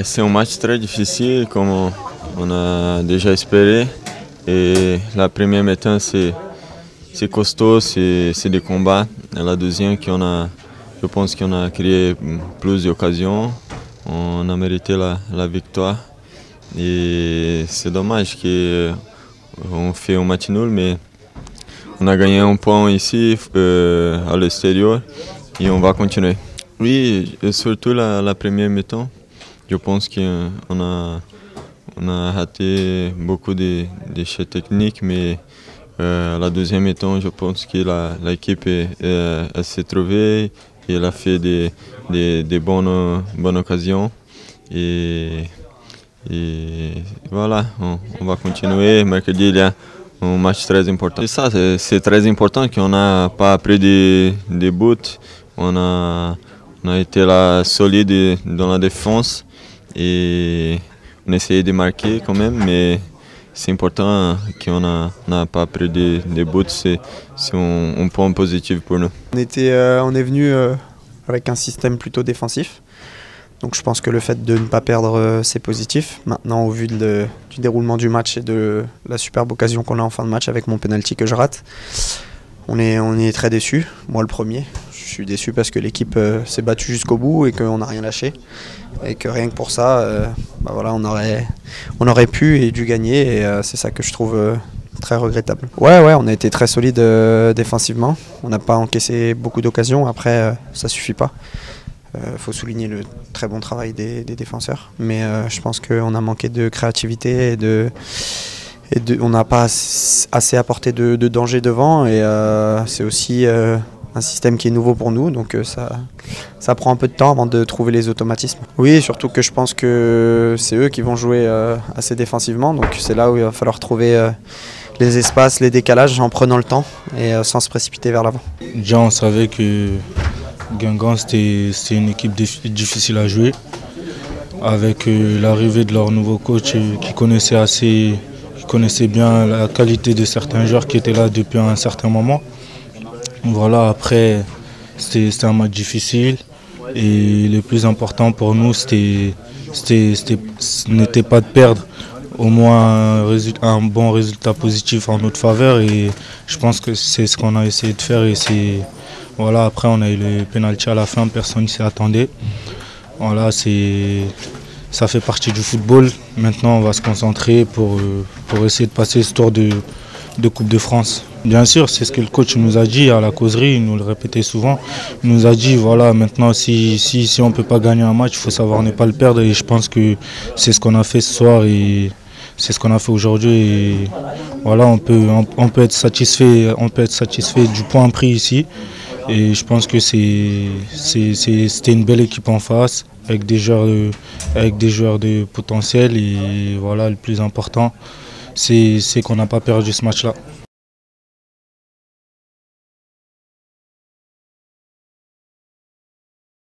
C'est un match très difficile comme on a déjà espéré. Et la première mi-temps c'est costaud, c'est des combats. Et la deuxième je pense qu'on a créé plus d'occasions. On a mérité la victoire. Et c'est dommage qu'on fait un match nul, mais on a gagné un point ici à l'extérieur et on va continuer. Oui, et surtout la première mi-temps. Je pense qu'on a raté beaucoup de déchets techniques, mais la deuxième mi-temps, je pense que l'équipe s'est trouvée et elle a fait des bonnes occasions. Et voilà, on va continuer. Mercredi, il y a un match très important. C'est ça, c'est très important qu'on n'a pas pris de buts. On a été là solide dans la défense et on a essayé de marquer quand même, mais c'est important qu'on n'a pas pris de buts. C'est un point positif pour nous. On est venu avec un système plutôt défensif. Donc je pense que le fait de ne pas perdre, c'est positif. Maintenant, au vu du déroulement du match et de la superbe occasion qu'on a en fin de match avec mon penalty que je rate, on est très déçus. Moi le premier. Je suis déçu parce que l'équipe s'est battue jusqu'au bout et qu'on n'a rien lâché. Et que rien que pour ça, voilà, on aurait pu et dû gagner. Et c'est ça que je trouve très regrettable. Ouais, on a été très solide défensivement. On n'a pas encaissé beaucoup d'occasions. Après, ça suffit pas. Faut souligner le très bon travail des défenseurs. Mais je pense qu'on a manqué de créativité et on n'a pas assez apporté de danger devant. Et c'est aussi un système qui est nouveau pour nous, donc ça prend un peu de temps avant de trouver les automatismes. Oui, surtout que je pense que c'est eux qui vont jouer assez défensivement, donc c'est là où il va falloir trouver les espaces, les décalages en prenant le temps et sans se précipiter vers l'avant. Déjà on savait que Guingamp c'était une équipe difficile à jouer, avec l'arrivée de leur nouveau coach qui connaissait bien la qualité de certains joueurs qui étaient là depuis un certain moment. Voilà, après, c'était un match difficile et le plus important pour nous, n'était pas de perdre, au moins un bon résultat positif en notre faveur, et je pense que c'est ce qu'on a essayé de faire. Et voilà, après on a eu le penalty à la fin, personne ne s'y attendait. Voilà, ça fait partie du football. Maintenant on va se concentrer pour essayer de passer ce tour de Coupe de France. Bien sûr, c'est ce que le coach nous a dit à la causerie, il nous le répétait souvent. Il nous a dit, voilà, maintenant si on ne peut pas gagner un match, il faut savoir ne pas le perdre. Et je pense que c'est ce qu'on a fait ce soir et c'est ce qu'on a fait aujourd'hui. Et voilà, on peut être satisfait du point pris ici. Et je pense que c'était une belle équipe en face, avec des joueurs de potentiel. Et voilà, le plus important, c'est qu'on n'a pas perdu ce match-là.